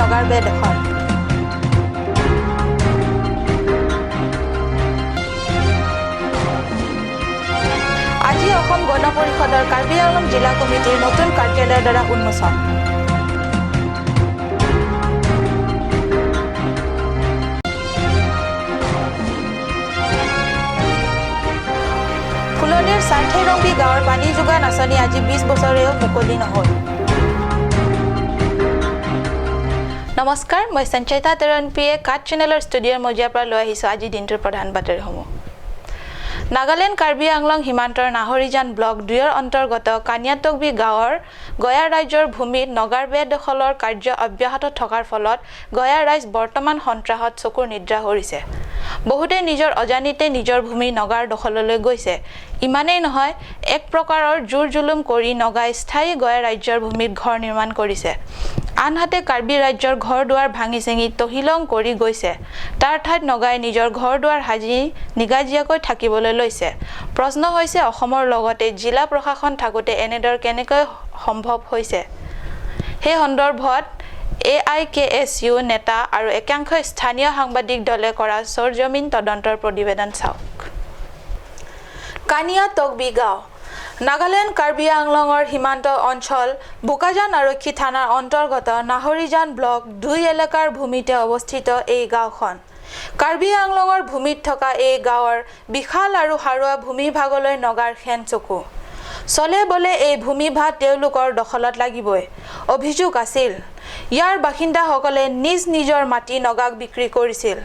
নগাৰ বেদ এখন আজি অসম গণ পৰিষদৰ কাৰ্বি আংলং জিলা কমিটিৰ নতুন কাৰ্যালয়ৰ দ্বাৰা উন্মোচন ফুলনিৰ চাৰ্থেৰংগী গাঁৱৰ পানী যোগান আঁচনি আজি 20 বছৰেও মুকলি নহল নমস্কাৰ মই সঞ্চয়িতা তেৰণপিয়ে কাট চেনেলৰ ষ্টুডিঅ'ৰ মজিয়াৰ পৰা লৈ আহিছোঁ আজি দিনটোৰ প্ৰধান বাতৰিসমূহ নাগালেণ্ড কাৰ্বি আংলং সীমান্তৰ নাহৰিজান ব্লক 2ৰ অন্তৰ্গত কানিয়াতকবি গাঁৱৰ গয়া ৰাজ্যৰ ভূমিত নগাৰ বেদ দখলৰ কাৰ্য অব্যাহত থকাৰ ফলত গয়া ৰাইজ বৰ্তমান সন্ত্ৰাসত চকুৰ নিদ্ৰা হৰিছে বহুতে নিজৰ অজানিতে নিজৰ ভূমি নগাৰ দখললৈ গৈছে ইমানেই নহয় এক প্ৰকাৰৰ জোৰ জুলুম কৰি নগাই স্থায়ী গয়া ৰাজ্যৰ ভূমিত ঘৰ নিৰ্মাণ কৰিছে আনহাতে কাৰ্বি ৰাজ্যৰ ঘৰ দুৱাৰ ভাঙি চিঙি তহিলং কৰি গৈছে তাৰ ঠাইত নগাই নিজৰ ঘৰ দুৱাৰ সাজি নিগাজিয়াকৈ থাকিবলৈ লৈছে প্ৰশ্ন হৈছে অসমৰ লগতে জিলা প্ৰশাসন থাকোতে এনেদৰ কেনেকৈ সম্ভৱ হৈছে সেই সন্দৰ্ভত AIKSU নেতা আৰু একাংশ স্থানীয় সাংবাদিক দলে কৰা সৰজমিন তদন্তৰ প্ৰতিবেদন চাওক কানিয়াতকবি গাঁও নাগালেণ্ড কাৰ্বি আংলঙৰ সীমান্ত অঞ্চল বোকাজান আৰক্ষী থানাৰ অন্তৰ্গত নাহৰিজান ব্লক 2 এলেকাৰ ভূমিতে অৱস্থিত এই গাঁওখন কাৰ্বি আংলঙৰ ভূমিত থকা এই গাঁৱৰ বিশাল আৰু হাৰুৱা ভূমিভাগলৈ নগাৰ খেন চকু চলে বলে এই ভূমিভাগ তেওঁলোকৰ দখলত লাগিবই অভিযোগ আছিল ইয়াৰ বাসিন্দাসকলে নিজ নিজৰ মাটি নগাক বিক্ৰী কৰিছিল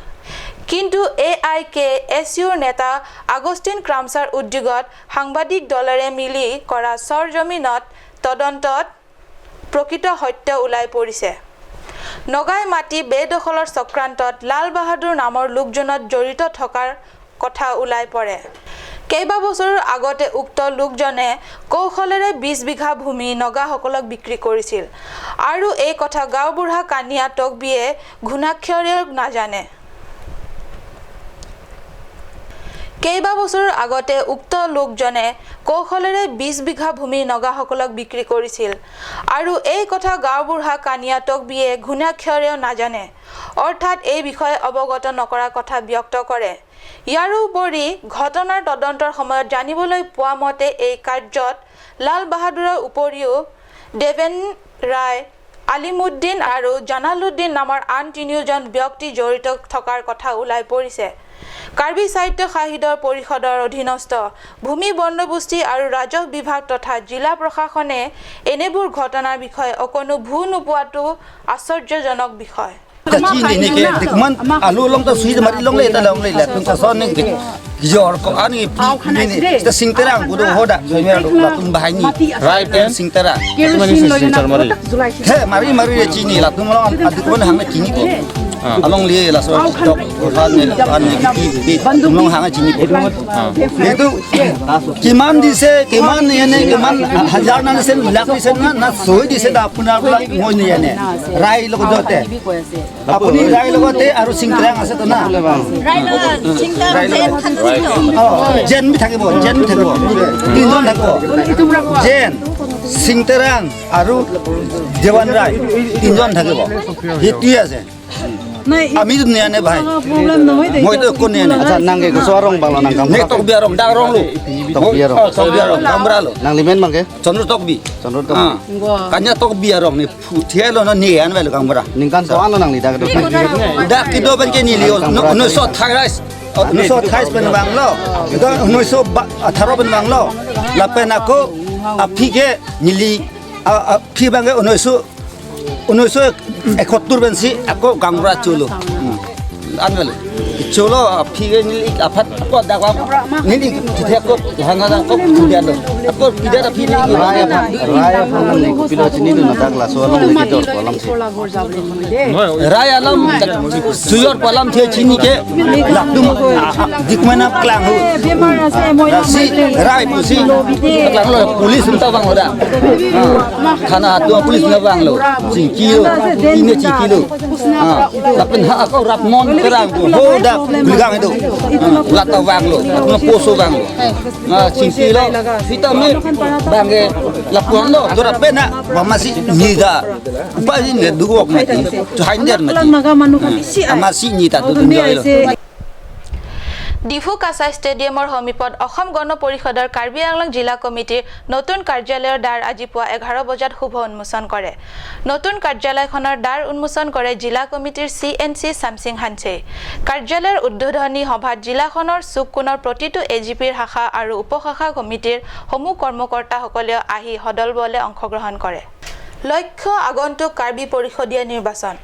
কিন্তু AIKSUৰ নেতা আগষ্টিন ক্ৰামছাৰ উদ্যোগত সাংবাদিক দলেৰে মিলি কৰা সৰজমিনত তদন্তত প্ৰকৃত সত্য ওলাই পৰিছে নগাই মাটি বেদখলৰ চক্ৰান্তত লাল বাহাদুৰ নামৰ লোকজনত জড়িত থকাৰ কথা ওলাই পৰে কেইবা বছৰৰ আগতে উক্ত লোকজনে কৌশলেৰে 20 বিঘা ভূমি নগাসকলক বিক্ৰী কৰিছিল আৰু এই কথা গাঁওবুঢ়া কানিয়াতকবিয়ে ঘুণাক্ষৰেও নাজানে কেইবা বছৰৰ আগতে উক্ত লোকজনে কৌশলেৰে 20 বিঘা ভূমি নগাসকলক বিক্ৰী কৰিছিল আৰু এই কথা গাঁওবুঢ়া কানিয়াতকবিয়ে ঘুণাক্ষৰেও নাজানে অৰ্থাৎ এই বিষয়ে অৱগত নকৰা কথা ব্যক্ত কৰে ইয়াৰ উপৰি ঘটনাৰ তদন্তৰ সময়ত জানিবলৈ পোৱা মতে এই কাৰ্যত লাল বাহাদুৰৰ উপৰিও দেৱেন ৰায় আলিমুদ্দিন আৰু জানালুদ্দিন নামৰ আন 3জন ব্যক্তি জড়িত থকাৰ কথা ওলাই পৰিছে কাৰ্বি সাহিত্য সাহিত্যৰ পৰিষদৰ অধীনস্থ ভূমি বন্দোবস্তি আৰু ৰাজহ বিভাগ তথা জিলা প্ৰশাসনে এনেবোৰ ঘটনাৰ বিষয়ে অকনো ভূ নোপোৱাটো আশ্চৰ্যজনক বিষয় ini ke dikman alu long ta sui mari long le ta long le la tung ta son ne jor ko ani ini ta singterang budo hoda soime la tung bahai ni right and singtera he mari ye chini la tung long adikon hang na chini ko along le la so dok han ne an ki long hang chini ko itu kiman dise kiman ne kiman hajar na sen lakh sen na soi dise da apuna moi ne ne rai lo ko jote আপুনি রাই লগতে আৰু সিংতৰাং আছে তো না ৰাই লগত সিংতৰাং জেন থাকিব তিনজন থাকিব জেন সিংতৰাং আৰু দেৱান ৰায় তিনজন থাকিব হেতি আছে আমি দুনিয়া নে ভাই মই তো কোনে নে আচ্ছা নাংগে গোসরং বালা নাংগাম নে তক বিয়ারং দারং lu tok biarong kamra lu nang limen mangke chondro tok bi kanya tok biarong ni thielo no ni an vel kamra ningkan so an nang li da kido ban ke ni li no so thais no so thais ben bang lo to no so 18 ben bang lo la pena ko api ke ni li api bang ke no so 71 ben si ako kamra chulo an vel cholo phige ni afat ko da ko ni ni thia ko hanga da ko kudia do ko kudia da phini ki raya phang ni pilo chini du na takla so long le to kolam si raya alam suyor kolam the chini ke lakdum dikmana klang hu si rai pusi klang lo police unta bang oda khana tu police na bang lo sing kilo ini 1 kilo lapen ha ko rap mon terang ho dah gulgang itu lata wang lo no poso wang lo singsi lo vitamin bang ke lapuan lo dora pena masih nida apa ini dua mati hai ndir mati masih nida tu dunia lo Diphu কাছাই ষ্টেডিয়ামৰ সমীপত অসম গণ পৰিষদৰ কাৰ্বি আংলং জিলা কমিটিৰ নতুন কাৰ্যালয়ৰ দ্বাৰ আজি পুৱা 11 বজাত শুভ উন্মোচন কৰে নতুন কাৰ্যালয়খনৰ দ্বাৰ উন্মোচন কৰে জিলা কমিটিৰ চিএনচি সামসিং হানছে কাৰ্যালয়ৰ উদ্বোধনী সভাত জিলাখনৰ চুককুনৰ প্ৰতিটো এজিপিৰ শাখা আৰু উপশাখা কমিটিৰ সমূহ কৰ্মকৰ্তাসকলে আহি হদল বলে অংশগ্ৰহণ কৰে লক্ষ্য আগন্তুক কাৰ্বি পৰিষদীয় নিৰ্বাচন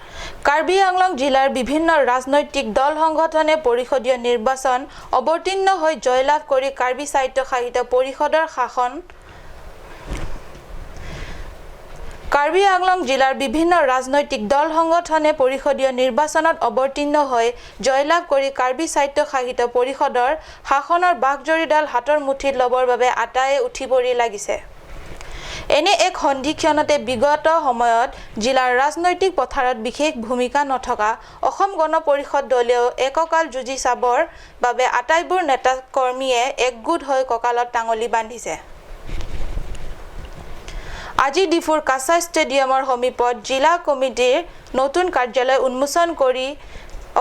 কাৰ্বি আংলং জিলাৰ বিভিন্ন ৰাজনৈতিক দল সংগঠনে পৰিষদীয় নিৰ্বাচন অৱতীৰ্ণ হৈ জয়লাভ কৰি কাৰ্বি স্বায়ত্তশাসিত পৰিষদৰ শাসন কাৰ্বি আংলং জিলাৰ বিভিন্ন ৰাজনৈতিক দল সংগঠনে পৰিষদীয় নিৰ্বাচনত অৱতীৰ্ণ হৈ জয়লাভ কৰি কাৰ্বি স্বায়ত্তশাসিত পৰিষদৰ শাসনৰ বাঘজৰীডাল হাতৰ মুঠিত ল'বৰ বাবে আটায়ে উঠি পৰি লাগিছে এনে এক সন্ধিক্ষণতে বিগত সময়ত জিলাৰ ৰাজনৈতিক পথাৰত বিশেষ ভূমিকা নথকা অসম গণ পৰিষদ দলেও এককাল যুঁজি চাবৰ বাবে আটাইবোৰ নেতা কৰ্মীয়ে একগোট হৈ ককালত টাঙলি বান্ধিছে আজি ডিফুৰ কাছাই ষ্টেডিয়ামৰ সমীপত জিলা কমিটিৰ নতুন কাৰ্যালয় উন্মোচন কৰি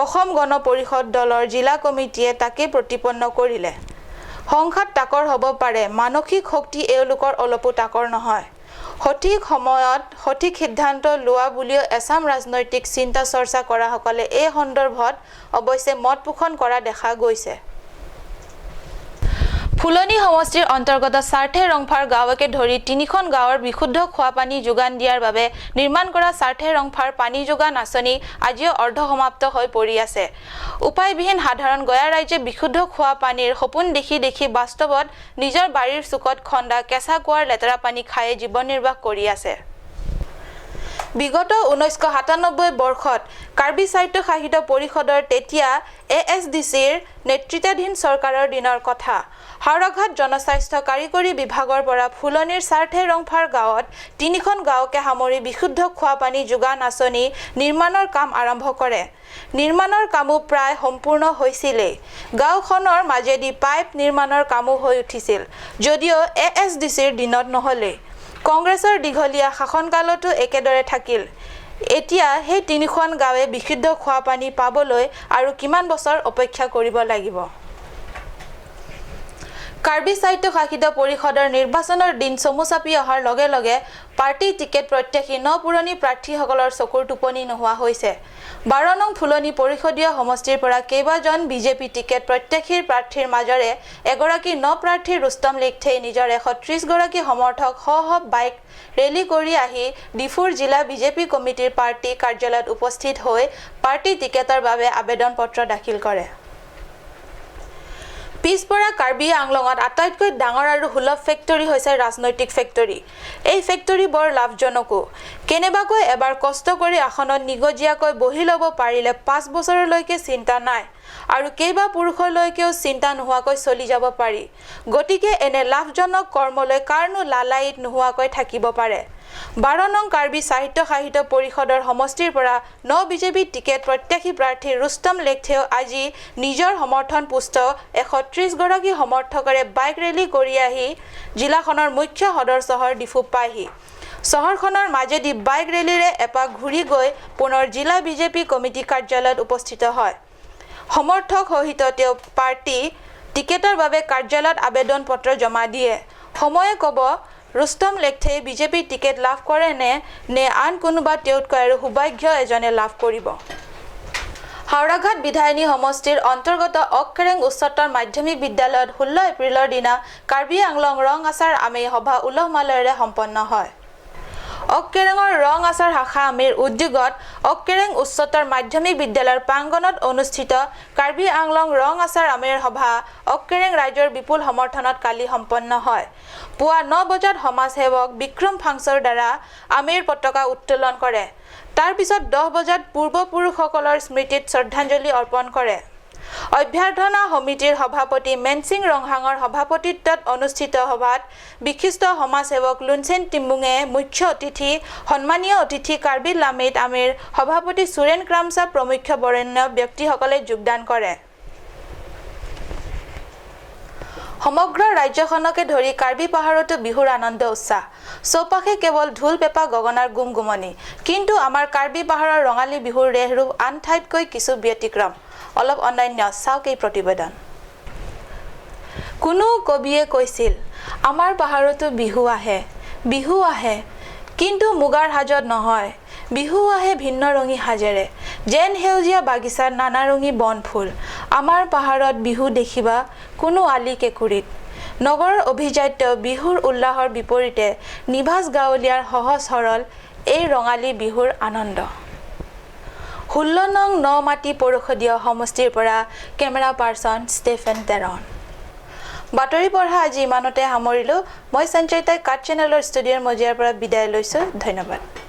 অসম গণ পৰিষদ দলৰ জিলা কমিটিয়ে তাকে প্ৰতিপন্ন কৰিলে সংঘাত তাকৰ হ'ব পাৰে মানসিক শক্তি এওঁলোকৰ অলপো তাকৰ নহয় সঠিক সময়ত সঠিক সিদ্ধান্ত লোৱা বুলিও এছাম ৰাজনৈতিক চিন্তা চৰ্চা কৰা সকলে এই সন্দৰ্ভত অৱশ্যে মত পোষণ কৰা দেখা গৈছে ফুলনি সমষ্টিৰ অন্তৰ্গত সাৰ্থে ৰংফাৰ গাঁৱকে ধৰি তিনিখন গাঁৱৰ বিশুদ্ধ খোৱা পানী যোগান দিয়াৰ বাবে নিৰ্মাণ কৰা সাৰ্থে ৰংফাৰ পানী যোগান আঁচনি আজিও অৰ্ধ সমাপ্ত হৈ পৰি আছে উপায়বিহীন সাধাৰণ গয়া ৰাজ্যে বিশুদ্ধ খোৱা পানীৰ সপোন দেখি দেখি বাস্তৱত নিজৰ বাৰীৰ চুকত খন্দা কেঁচা কুঁৱাৰ লেতেৰা পানী খাই জীৱন নিৰ্বাহ কৰি আছে বিগত 1997 বৰ্ষত কাৰ্বি স্বায়ত্তশাসিত পৰিষদৰ তেতিয়া এএছডিচিৰ নেতৃত্বাধীন চৰকাৰৰ দিনৰ কথা হাওৰাঘাট জনস্বাস্থ্য কাৰিকৰী বিভাগৰ পৰা ফুলনিৰ সাৰ্থে ৰংফাৰ গাঁৱত তিনিখন গাঁৱকে সামৰি বিশুদ্ধ খোৱা পানী যোগান আঁচনি নিৰ্মাণৰ কাম আৰম্ভ কৰে নিৰ্মাণৰ কামো প্ৰায় সম্পূৰ্ণ হৈছিলে গাঁওখনৰ মাজেদি পাইপ নিৰ্মাণৰ কামো হৈ উঠিছিল যদিও এএছডিচিৰ দিনত নহলে কংগ্ৰেছৰ দীঘলীয়া শাসনকালতো একেদৰে থাকিল এতিয়া সেই তিনিখন গাঁৱে বিশুদ্ধ খোৱা পানী পাবলৈ আৰু কিমান বছৰ অপেক্ষা কৰিব লাগিব কাৰ্বি স্বায়ত্তশাসিত পৰিষদৰ নিৰ্বাচনৰ দিন চমু চাপি অহাৰ লগে লগে পাৰ্টি টিকেট প্ৰত্যাশী পুৰণি প্ৰাৰ্থীসকলৰ চকুৰ টোপনি নোহোৱা হৈছে 12 নং ফুলনি পৰিষদীয় সমষ্টিৰ পৰা কেইবাজন বিজেপি টিকেট প্ৰত্যাশীৰ প্ৰাৰ্থীৰ মাজৰে এগৰাকী প্ৰাৰ্থী ৰুস্তম লেখথে নিজৰ 130 গৰাকী সমৰ্থক সহ বাইক ৰেলী কৰি আহি ডিফুৰ জিলা বিজেপি কমিটিৰ পাৰ্টি কাৰ্যালয়ত উপস্থিত হৈ পাৰ্টি টিকেটৰ বাবে আবেদন পত্ৰ দাখিল কৰে পিছপৰা কাৰ্বি আংলঙত আটাইতকৈ ডাঙৰ আৰু সুলভ ফেক্টৰী হৈছে ৰাজনৈতিক ফেক্টৰী এই ফেক্টৰী বৰ লাভজনকো কেনেবাকৈ এবাৰ কষ্ট কৰি আসনত নিগজিয়াকৈ বহি ল'ব পাৰিলে 5 বছৰলৈকে চিন্তা নাই আৰু কেইবা পুৰুষলৈকেও চিন্তা নোহোৱাকৈ চলি যাব পাৰি গতিকে এনে লাভজনক কৰ্মলৈ কাৰনো লালাইত নোহোৱাকৈ থাকিব পাৰে 12 নং কাৰ্বি স্বায়ত্তশাসিত পৰিষদৰ সমষ্টিৰ পৰা বিজেপি টিকেট প্ৰত্যাশী প্ৰাৰ্থী ৰুস্তম লেখথেও আজি নিজৰ সমৰ্থন পুষ্ট 130 গৰাকী সমৰ্থকৰে বাইক ৰেলী কৰি আহি জিলাখনৰ মুখ্য সদৰ চহৰ ডিফু পায়হি চহৰখনৰ মাজেদি বাইক ৰেলীৰে এপাক ঘূৰি গৈ পুনৰ জিলা বিজেপি কমিটি কাৰ্যালয়ত উপস্থিত হয় সমৰ্থক সহিত তেওঁ পাৰ্টি টিকেটৰ বাবে কাৰ্যালয়ত আবেদন পত্ৰ জমা দিয়ে সময়ে ক'ব ৰুস্তম লেখথে বিজেপি টিকেট লাভ কৰে নে আন কোনোবা তেওঁতকৈ আৰু সৌভাগ্য এজনে লাভ কৰিব হাওৰাঘাট বিধায়িনী সমষ্টিৰ অন্তৰ্গত অক্কেৰেং উচ্চতৰ মাধ্যমিক বিদ্যালয়ত 16 এপ্ৰিলৰ দিনা কাৰ্বি আংলং ৰং আচাৰ আমেই সভা উলহ মালহেৰে সম্পন্ন হয় অক্কেৰেঙৰ ৰং আচাৰ শাখা আমিৰ উদ্যোগত অক্কেৰেং উচ্চতৰ মাধ্যমিক বিদ্যালয়ৰ প্ৰাংগণত অনুষ্ঠিত কাৰ্বি আংলং ৰং আচাৰ আমিৰ সভা অক্কেৰেং ৰাইজৰ বিপুল সমৰ্থনত কালি সম্পন্ন হয় পুৱা 9 বজাত সমাজসেৱক বিক্ৰম ফাংছৰ দ্বাৰা আমিৰ পতাকা উত্তোলন কৰে তাৰ পিছত 10 বজাত পূৰ্বপুৰুষসকলৰ স্মৃতিত শ্ৰদ্ধাঞ্জলি অৰ্পণ কৰে অভ্যৰ্থনা সমিতিৰ সভাপতি মেনসিং ৰংহাঙৰ সভাপতিত্বত অনুষ্ঠিত সভাত বিশিষ্ট সমাজসেৱক লুনচেন টিম্বুঙে মুখ্য অতিথি সন্মানীয় অতিথি কাৰ্বি লামিত আমিৰ সভাপতি সুৰেন ক্ৰামছা প্ৰমুখ বৰেণ্য ব্যক্তিসকলে যোগদান কৰে সমগ্ৰ ৰাজ্যখনকে ধৰি কাৰ্বি পাহাৰতো বিহুৰ আনন্দ উৎসাহ চৌপাশে কেৱল ঢোল পেপা গগনাৰ গুমগুমনি কিন্তু আমাৰ কাৰ্বি পাহাৰৰ ৰঙালী বিহুৰ ৰেহৰূপ আন ঠাইতকৈ কিছু ব্যতিক্ৰম অলপ অনন্য চাওক এই প্ৰতিবেদন কোনো কবিয়ে কৈছিল আমাৰ পাহাৰতো বিহু আহে কিন্তু মুগাৰ হাজত নহয় বিহু আহে ভিন্ন ৰঙী হাজেৰে যেন সেউজীয়া বাগিচাৰ নানা ৰঙী বন ফুল আমাৰ পাহাৰত বিহু দেখিবা কোনো আলি কেকুৰিত নগৰৰ অভিজাত্য বিহুৰ উল্লাহৰ বিপৰীতে নিভাজ গাঁৱলীয়াৰ সহজ সৰল এই ৰঙালী বিহুৰ আনন্দ 16 নং নমাটি পৌৰসদীয় সমষ্টিৰ পৰা কেমেৰা পাৰ্চন ষ্টেফেন টেৰন বাতৰি পঢ়া আজি ইমানতে সামৰিলো মই সঞ্চয়িতাই কাট চেনেলৰ ষ্টুডিঅ'ৰ মজিয়াৰ পৰা বিদায় লৈছো ধন্যবাদ